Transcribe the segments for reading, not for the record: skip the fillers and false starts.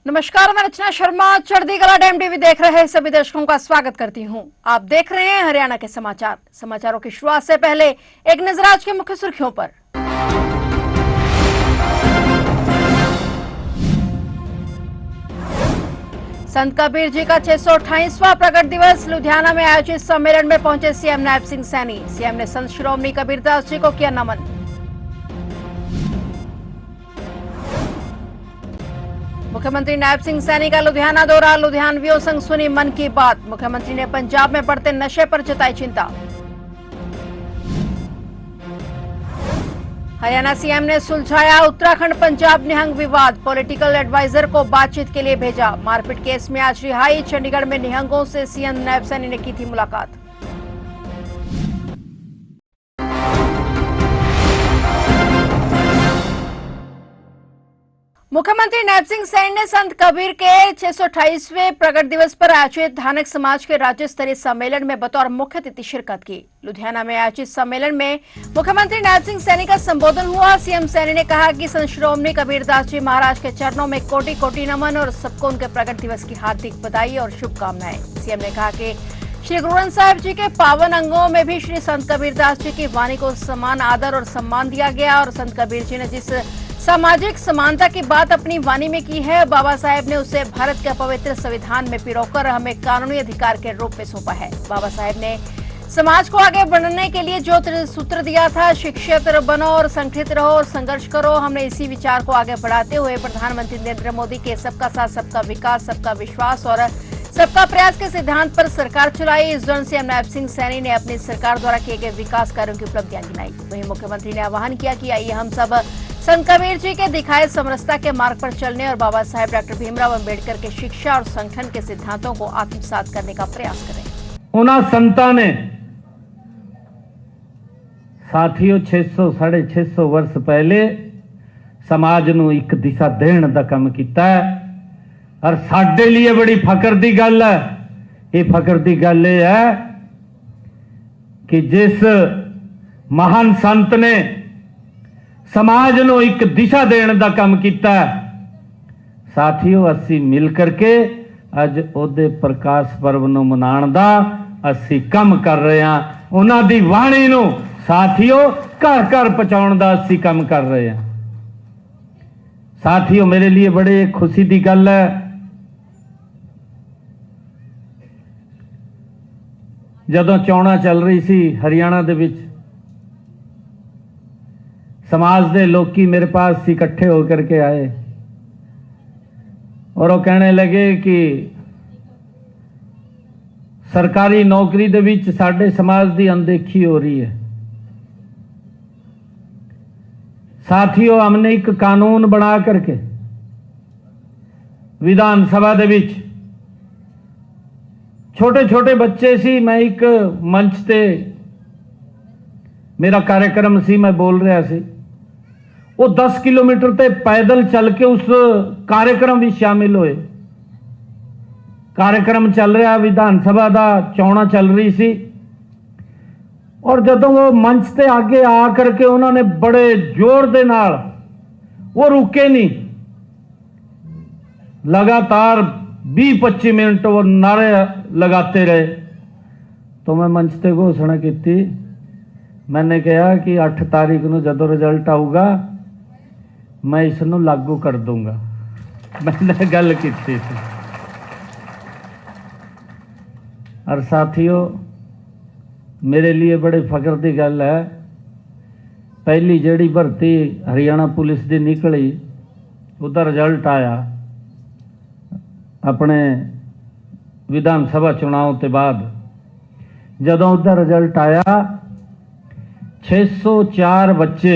नमस्कार, मैं रचना शर्मा चढ़ती कला डैम टीवी देख रहे सभी दर्शकों का स्वागत करती हूं। आप देख रहे हैं हरियाणा के समाचार। समाचारों की शुरुआत से पहले एक नजर आज के मुख्य सुर्खियों पर। संत कबीर जी का 628वां प्रकट दिवस। लुधियाना में आयोजित सम्मेलन में पहुंचे सीएम नायब सिंह सैनी। सीएम ने संत श्रोमणी कबीरदास जी को किया नमन। मुख्यमंत्री नायब सिंह सैनी का लुधियाना दौरा। लुधियानवियों संग सुनी मन की बात। मुख्यमंत्री ने पंजाब में बढ़ते नशे पर जताई चिंता। हरियाणा सीएम ने सुलझाया उत्तराखंड पंजाब निहंग विवाद। पॉलिटिकल एडवाइजर को बातचीत के लिए भेजा। मारपीट केस में आज रिहाई। चंडीगढ़ में निहंगों से सीएम नायब सैनी ने की थी मुलाकात। मुख्यमंत्री नायब सिंह सैनी ने संत कबीर के 628वें प्रकट दिवस पर आयोजित धानक समाज के राज्य स्तरीय सम्मेलन में बतौर मुख्य अतिथि शिरकत की। लुधियाना में आयोजित सम्मेलन में मुख्यमंत्री नायब सिंह सैनी का संबोधन हुआ। सीएम सैनी ने कहा कि संत श्रोमणी कबीरदास जी महाराज के चरणों में कोटि कोटि नमन और सबको उनके प्रकट दिवस की हार्दिक बधाई और शुभकामनाएं। सीएम ने कहा कि श्री गुरु ग्रंथ साहिब जी के पावन अंगों में भी श्री संत कबीरदास जी की वाणी को समान आदर और सम्मान दिया गया और संत कबीर जी ने जिस सामाजिक समानता की बात अपनी वाणी में की है, बाबा साहेब ने उसे भारत के पवित्र संविधान में पिरोकर हमें कानूनी अधिकार के रूप में सौंपा है। बाबा साहेब ने समाज को आगे बढ़ने के लिए जो सूत्र दिया था, शिक्षित बनो और संगठित रहो और संघर्ष करो, हमने इसी विचार को आगे बढ़ाते हुए प्रधानमंत्री नरेंद्र मोदी के सबका साथ सबका विकास सबका विश्वास और सबका प्रयास के सिद्धांत पर सरकार चलाई। इस दौरान सीएम नायब सिंह सैनी ने अपनी सरकार द्वारा किए गए विकास कार्यों की उपलब्धियां गिनाई। वहीं मुख्यमंत्री ने आह्वान किया कि आइए हम सब संत कबीर जी के दिखाए समरसता के मार्ग पर चलने और बाबा साहेब डॉक्टर भीमराव अंबेडकर के शिक्षा और संगठन के सिद्धांतों को आत्मसात करने का प्रयास करें। उन्होंने संतां ने साथियों 600-650 वर्ष पहले समाज नूं एक दिशा देण दा काम कीता है और साडे लिए बड़ी फकर दी गल है। ये फकर दी गल है कि जिस महान संत ने समाज नूं एक दिशा देण दा काम कीता, साथियों असी मिल करके अज ओदे प्रकाश पर्व नूं मनाउण दा असी काम कर रहे हैं। उन्हां दी वाणी नूं साथियों घर घर पहुंचाउण दा असी काम कर रहे हैं। साथियों मेरे लिए बड़े खुशी दी गल है, जदों चोणां चल रही सी हरियाणा दे विच समाज दे लोकी मेरे पास इकट्ठे होकर के आए और वो कहने लगे कि सरकारी नौकरी दे विच साडे समाज दी अनदेखी हो रही है। साथियों हमने एक कानून बना करके विधान सभा दे विच छोटे छोटे बच्चे सी, मैं एक मंच ते मेरा कार्यक्रम सी, मैं बोल रहा सी, वो 10 किलोमीटर ते पैदल चल के उस कार्यक्रम में शामिल हुए। कार्यक्रम चल रहा विधान सभा दा, चोणां चल रही सी और जदों वो मंच ते आगे आ करके उन्होंने बड़े जोर दे नाल, वो रुके नहीं, लगातार 20-25 मिनट वो नारे लगाते रहे। तो मैं मंच ते घोषणा की, मैंने कहा कि 8 तारीख को जदों रिजल्ट आऊगा मैं इसनूं लागू कर दूंगा। मैंने गल की थी। और साथियों मेरे लिए बड़े फकर की गल है, पहली जिहड़ी भर्ती हरियाणा पुलिस की निकली उसका रिजल्ट आया अपने विधान सभा चुनाव के बाद। जदों उसका रिजल्ट आया 604 बच्चे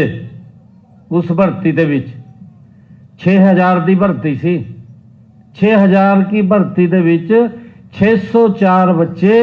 उस भर्ती दे विच, 6000 की भर्ती सी, 6000 की भर्ती दे विच 604 बच्चे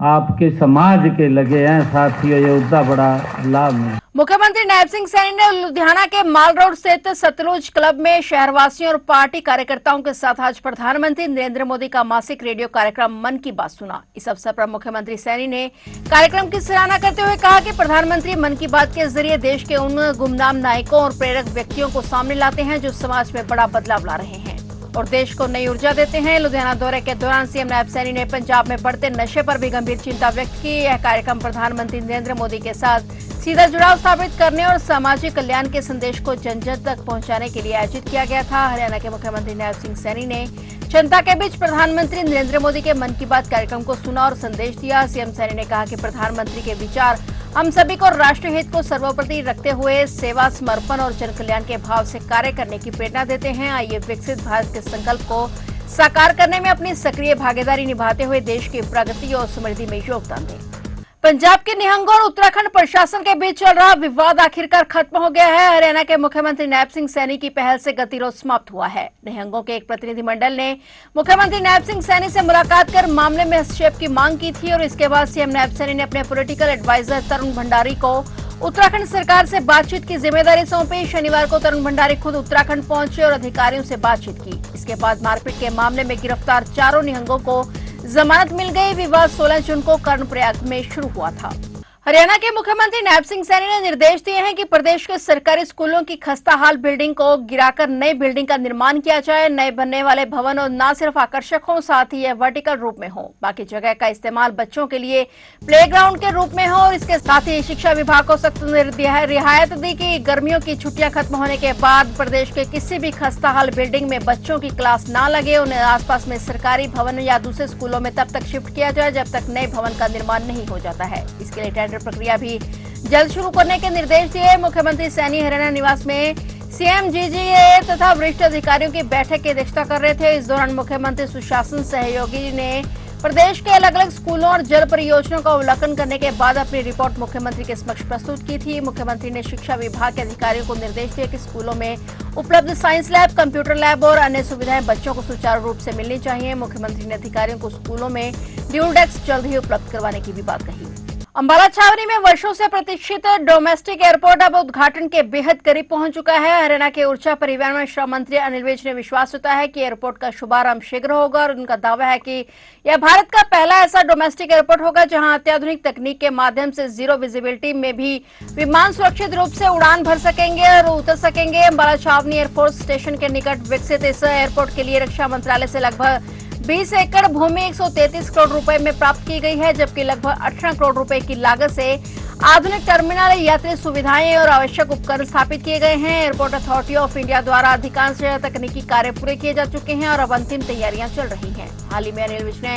आपके समाज के लगे हैं। साथियों ये उसका बड़ा लाभ है। मुख्यमंत्री नायब सिंह सैनी ने लुधियाना के माल रोड स्थित सतलुज क्लब में शहरवासियों और पार्टी कार्यकर्ताओं के साथ आज प्रधानमंत्री नरेंद्र मोदी का मासिक रेडियो कार्यक्रम मन की बात सुना। इस अवसर पर मुख्यमंत्री सैनी ने कार्यक्रम की सराहना करते हुए कहा कि प्रधानमंत्री मन की बात के जरिए देश के उन गुमनाम नायकों और प्रेरक व्यक्तियों को सामने लाते हैं जो समाज में बड़ा बदलाव ला रहे हैं। और देश को नई ऊर्जा देते हैं। लुधियाना दौरे के दौरान सीएम नायब सैनी ने पंजाब में बढ़ते नशे पर भी गंभीर चिंता व्यक्त की। यह कार्यक्रम प्रधानमंत्री नरेंद्र मोदी के साथ सीधा जुड़ाव स्थापित करने और सामाजिक कल्याण के संदेश को जन जन तक पहुंचाने के लिए आयोजित किया गया था। हरियाणा के मुख्यमंत्री नायब सिंह सैनी ने जनता के बीच प्रधानमंत्री नरेंद्र मोदी के मन की बात कार्यक्रम को सुना और संदेश दिया। सीएम सैनी ने कहा कि प्रधानमंत्री के विचार हम सभी को राष्ट्रीय हित को सर्वोपरि रखते हुए सेवा, समर्पण और जन कल्याण के भाव से कार्य करने की प्रेरणा देते हैं। आइए विकसित भारत के संकल्प को साकार करने में अपनी सक्रिय भागीदारी निभाते हुए देश की प्रगति और समृद्धि में योगदान दें। पंजाब के निहंगों और उत्तराखंड प्रशासन के बीच चल रहा विवाद आखिरकार खत्म हो गया है। हरियाणा के मुख्यमंत्री नायब सिंह सैनी की पहल से गतिरोध समाप्त हुआ है। निहंगों के एक प्रतिनिधिमंडल ने मुख्यमंत्री नायब सिंह सैनी से मुलाकात कर मामले में हस्तक्षेप की मांग की थी और इसके बाद सीएम नायब सैनी ने अपने पॉलिटिकल एडवाइजर तरुण भंडारी को उत्तराखंड सरकार से बातचीत की जिम्मेदारी सौंपी। शनिवार को तरुण भंडारी खुद उत्तराखंड पहुंचे और अधिकारियों से बातचीत की। इसके बाद मारपीट के मामले में गिरफ्तार 4 निहंगों को जमानत मिल गई। विवाद 16 जून को कर्णप्रयाग में शुरू हुआ था। हरियाणा के मुख्यमंत्री नायब सिंह सैनी ने निर्देश दिए हैं कि प्रदेश के सरकारी स्कूलों की खस्ताहाल बिल्डिंग को गिराकर नई बिल्डिंग का निर्माण किया जाए। नए बनने वाले भवन और न सिर्फ आकर्षक हों, साथ ही यह वर्टिकल रूप में हो। बाकी जगह का इस्तेमाल बच्चों के लिए प्लेग्राउंड के रूप में हो और इसके साथ ही शिक्षा विभाग को सख्त रियायत दी कि गर्मियों की छुट्टियां खत्म होने के बाद प्रदेश के किसी भी खस्ताहाल बिल्डिंग में बच्चों की क्लास न लगे। उन्हें आसपास में सरकारी भवन या दूसरे स्कूलों में तब तक शिफ्ट किया जाए जब तक नए भवन का निर्माण नहीं हो जाता है। इसके लिए टेंडर प्रक्रिया भी जल्द शुरू करने के निर्देश दिए। मुख्यमंत्री सैनी हरियाणा निवास में सीएम जीजीए तथा वरिष्ठ अधिकारियों की बैठक की अध्यक्षता कर रहे थे। इस दौरान मुख्यमंत्री सुशासन सहयोगी ने प्रदेश के अलग अलग स्कूलों और जल परियोजनाओं का अवलोकन करने के बाद अपनी रिपोर्ट मुख्यमंत्री के समक्ष प्रस्तुत की थी। मुख्यमंत्री ने शिक्षा विभाग के अधिकारियों को निर्देश दिए कि स्कूलों में उपलब्ध साइंस लैब, कंप्यूटर लैब और अन्य सुविधाएं बच्चों को सुचारू रूप से मिलनी चाहिए। मुख्यमंत्री ने अधिकारियों को स्कूलों में ड्यूल डेस्क जल्द ही उपलब्ध करवाने की भी बात कही। अंबाला छावनी में वर्षों से प्रतीक्षित डोमेस्टिक एयरपोर्ट अब उद्घाटन के बेहद करीब पहुंच चुका है। हरियाणा के ऊर्जा, परिवहन और श्रम मंत्री अनिल विज ने विश्वास जताया है कि एयरपोर्ट का शुभारंभ शीघ्र होगा और उनका दावा है कि यह भारत का पहला ऐसा डोमेस्टिक एयरपोर्ट होगा जहां अत्याधुनिक तकनीक के माध्यम से जीरो विजिबिलिटी में भी विमान सुरक्षित रूप से उड़ान भर सकेंगे और उतर सकेंगे। अंबाला छावनी एयरफोर्स स्टेशन के निकट विकसित इस एयरपोर्ट के लिए रक्षा मंत्रालय से लगभग 20 एकड़ भूमि 133 करोड़ रुपए में प्राप्त की गई है, जबकि लगभग 18 करोड़ रुपए की लागत से आधुनिक टर्मिनल, यात्री सुविधाएं और आवश्यक उपकरण स्थापित किए गए हैं। एयरपोर्ट अथॉरिटी ऑफ इंडिया द्वारा अधिकांश तकनीकी कार्य पूरे किए जा चुके हैं और अब अंतिम तैयारियां चल रही हैं। हाल ही में अनिल विज ने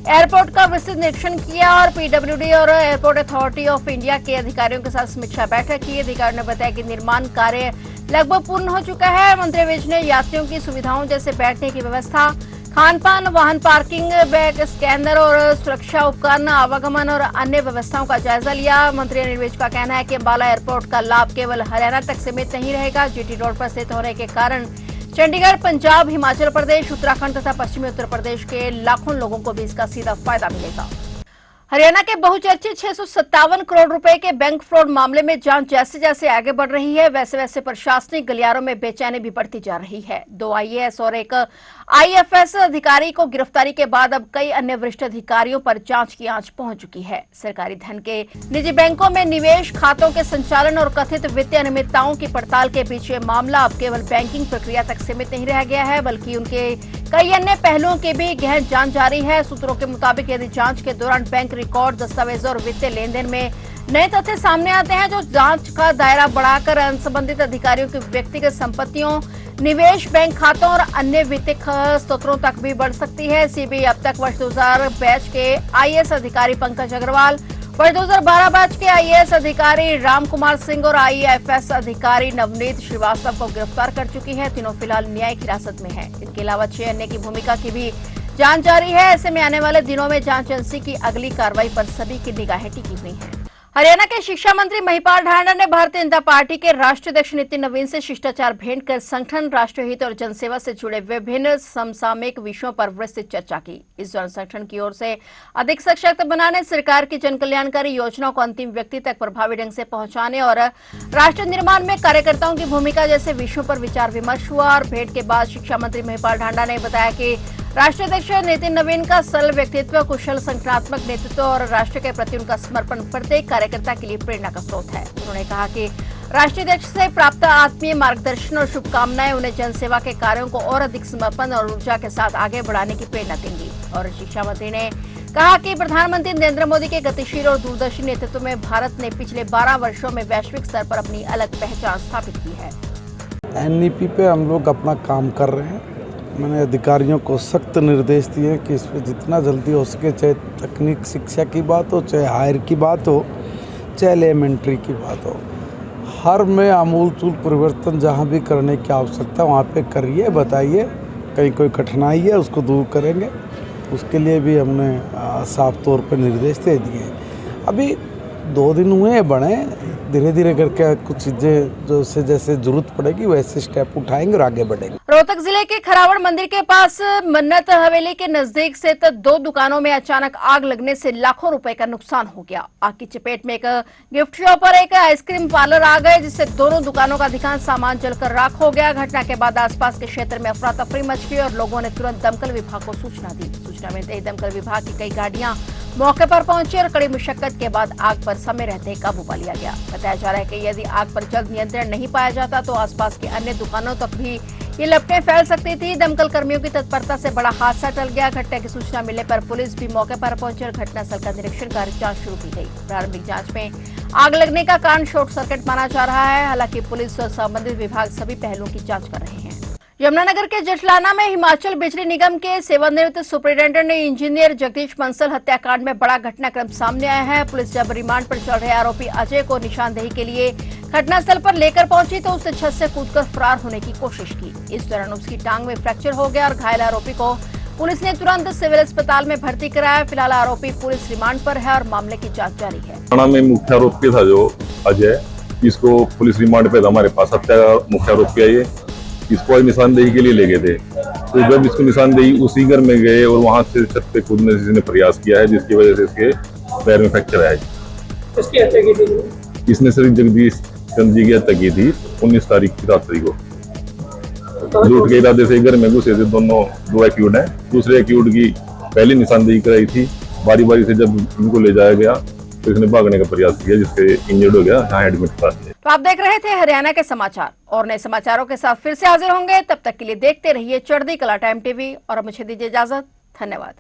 एयरपोर्ट का विस्तृत निरीक्षण किया और पीडब्ल्यूडी और एयरपोर्ट अथॉरिटी ऑफ इंडिया के अधिकारियों के साथ समीक्षा बैठक की। अधिकारियों ने बताया कि निर्माण कार्य लगभग पूर्ण हो चुका है। मंत्री विज ने यात्रियों की सुविधाओं जैसे बैठने की व्यवस्था, खान-पान, वाहन पार्किंग, बैग स्कैनर और सुरक्षा उपकरण, आवागमन और अन्य व्यवस्थाओं का जायजा लिया। मंत्री अनिल विज का कहना है कि अंबाला एयरपोर्ट का लाभ केवल हरियाणा तक सीमित नहीं रहेगा। जीटी रोड पर स्थित होने के कारण चंडीगढ़, पंजाब, हिमाचल प्रदेश, उत्तराखंड तथा पश्चिमी उत्तर प्रदेश के लाखों लोगों को भी इसका सीधा फायदा मिलेगा। हरियाणा के बहुचर्चित 657 करोड़ रुपए के बैंक फ्रॉड मामले में जांच जैसे जैसे आगे बढ़ रही है, वैसे वैसे प्रशासनिक गलियारों में बेचैनी भी बढ़ती जा रही है। 2 आईएएस और एक आईएफएस अधिकारी को गिरफ्तारी के बाद अब कई अन्य वरिष्ठ अधिकारियों पर जांच की आंच पहुंच चुकी है। सरकारी धन के निजी बैंकों में निवेश, खातों के संचालन और कथित वित्तीय अनियमितताओं की पड़ताल के बीच ये मामला अब केवल बैंकिंग प्रक्रिया तक सीमित नहीं रह गया है, बल्कि उनके कई अन्य पहलुओं की भी गहन जांच जारी है। सूत्रों के मुताबिक यदि जांच के दौरान बैंक रिकॉर्ड, दस्तावेजों और वित्तीय लेन देन में नए तथ्य सामने आते हैं जो जांच का दायरा बढ़ाकर संबंधित अधिकारियों की व्यक्तिगत संपत्तियों, निवेश, बैंक खातों और अन्य वित्तीय स्रोतों तक भी बढ़ सकती है। सीबीआई अब तक वर्ष 2000 बैच के आईएएस अधिकारी पंकज अग्रवाल, वर्ष 2012 बैच के आईएएस अधिकारी राम कुमार सिंह और आईएफएस अधिकारी नवनीत श्रीवास्तव को गिरफ्तार कर चुकी है। तीनों फिलहाल न्यायिक हिरासत में है। इनके अलावा 6 अन्य की भूमिका की भी जांच जारी है। ऐसे में आने वाले दिनों में जांच एजेंसी की अगली कार्रवाई पर सभी की निगाहें टिकी हुई हैं। हरियाणा के शिक्षा मंत्री महिपाल ढांडा ने भारतीय जनता पार्टी के राष्ट्रीय अध्यक्ष नितिन नवीन से शिष्टाचार भेंट कर संगठन, राष्ट्रीय हित और जनसेवा से जुड़े विभिन्न समसामयिक विषयों पर विस्तृत चर्चा की। इस दौरान संगठन की ओर से अधिक सशक्त बनाने, सरकार की जन कल्याणकारी योजनाओं को अंतिम व्यक्ति तक प्रभावी ढंग से पहुंचाने और राष्ट्र निर्माण में कार्यकर्ताओं की भूमिका जैसे विषयों पर विचार विमर्श हुआ। और भेंट के बाद शिक्षा मंत्री महिपाल ढांडा ने बताया कि राष्ट्रीय अध्यक्ष नितिन नवीन का सरल व्यक्तित्व, कुशल संगठनात्मक नेतृत्व और राष्ट्र के प्रति उनका समर्पण प्रत्येक कार्यकर्ता के लिए प्रेरणा का स्रोत है। उन्होंने कहा कि राष्ट्रीय अध्यक्ष से प्राप्त आत्मीय मार्गदर्शन और शुभकामनाएं उन्हें जनसेवा के कार्यों को और अधिक समर्पण और ऊर्जा के साथ आगे बढ़ाने की प्रेरणा देंगी। और शिक्षा मंत्री ने कहा कि प्रधानमंत्री नरेंद्र मोदी के गतिशील और दूरदर्शी नेतृत्व में भारत ने पिछले 12 वर्षों में वैश्विक स्तर पर अपनी अलग पहचान स्थापित की है। एनईपी पे हम लोग अपना काम कर रहे हैं। मैंने अधिकारियों को सख्त निर्देश दिए कि इस पर जितना जल्दी हो सके, चाहे तकनीक शिक्षा की बात हो, चाहे हायर की बात हो, चाहे एलिमेंट्री की बात हो, हर में आमूलचूल परिवर्तन जहाँ भी करने की आवश्यकता वहाँ पे करिए, बताइए। कहीं कोई कठिनाई है उसको दूर करेंगे। उसके लिए भी हमने साफ तौर पर निर्देश दे दिए। अभी 2 दिन हुए हैं बने, धीरे धीरे करके कुछ चीज़ें जैसे जैसे जरूरत पड़ेगी वैसे स्टेप उठाएंगे और आगे बढ़ेंगे। रोहतक जिले के खरावड़ मंदिर के पास मन्नत हवेली के नजदीक स्थित 2 दुकानों में अचानक आग लगने से लाखों रुपए का नुकसान हो गया। आग की चपेट में एक गिफ्ट शॉप और एक आइसक्रीम पार्लर आ गए, जिससे दोनों दुकानों का अधिकांश सामान जलकर राख हो गया। घटना के बाद आसपास के क्षेत्र में अफरा तफरी मच गई और लोगों ने तुरंत दमकल विभाग को सूचना दी। सूचना मिलते ही दमकल विभाग की कई गाड़ियां मौके पर पहुंची और कड़ी मुशक्कत के बाद आग पर समय रहते काबू पा लिया गया। बताया जा रहा है कि यदि आग पर जल्द नियंत्रण नहीं पाया जाता तो आसपास के अन्य दुकानों तक भी ये लपटें फैल सकती थी। दमकल कर्मियों की तत्परता से बड़ा हादसा टल गया। घटना की सूचना मिलने पर पुलिस भी मौके पर पहुंची और घटनास्थल का निरीक्षण कर जांच शुरू की गई। प्रारंभिक जांच में आग लगने का कारण शॉर्ट सर्किट माना जा रहा है। हालांकि पुलिस और संबंधित विभाग सभी पहलुओं की जांच कर रहे हैं। यमुनानगर के जटलाना में हिमाचल बिजली निगम के सेवानिवृत्त सुपरिटेंडेंट ने इंजीनियर जगदीश बंसल हत्याकांड में बड़ा घटनाक्रम सामने आया है। पुलिस जब रिमांड पर चल रहे आरोपी अजय को निशानदेही के लिए घटनास्थल पर लेकर पहुंची तो उसने छत से कूदकर फरार होने की कोशिश की। इस दौरान उसकी टांग में फ्रैक्चर हो गया और घायल आरोपी को पुलिस ने तुरंत सिविल अस्पताल में भर्ती कराया। फिलहाल आरोपी पुलिस रिमांड पर है और मामले की जाँच जारी है। थाना में मुख्य आरोपी था जो अजय, इसको पुलिस रिमांड पे हमारे पास हत्या मुख्य आरोपी है। इसको निशानदेही के लिए ले गए थे, तो जब इसको निशानदेही उसी घर में गए और वहां से छत पे कूदने से इसने प्रयास किया है, जिसकी वजह से इसके पैर में फ्रैक्चर आया। इसकी हत्या की थी? इसने सिर्फ जगदीश चंद जी की हत्या की थी 19 तारीख की रात्रि को। लूट के इरादे से घर में घुसे थे। दो एक्यूट हैं। दूसरे एक्यूट की पहली निशानदेही कराई थी। बारी बारी से जब इनको ले जाया गया तो इसने भागने का प्रयास किया, जिससे इंजर्ड हो गया, यहाँ एडमिट करा दिया। तो आप देख रहे थे हरियाणा के समाचार और नए समाचारों के साथ फिर से हाजिर होंगे। तब तक के लिए देखते रहिए चढ़ती कला टाइम टीवी और अब मुझे दीजिए इजाजत। धन्यवाद।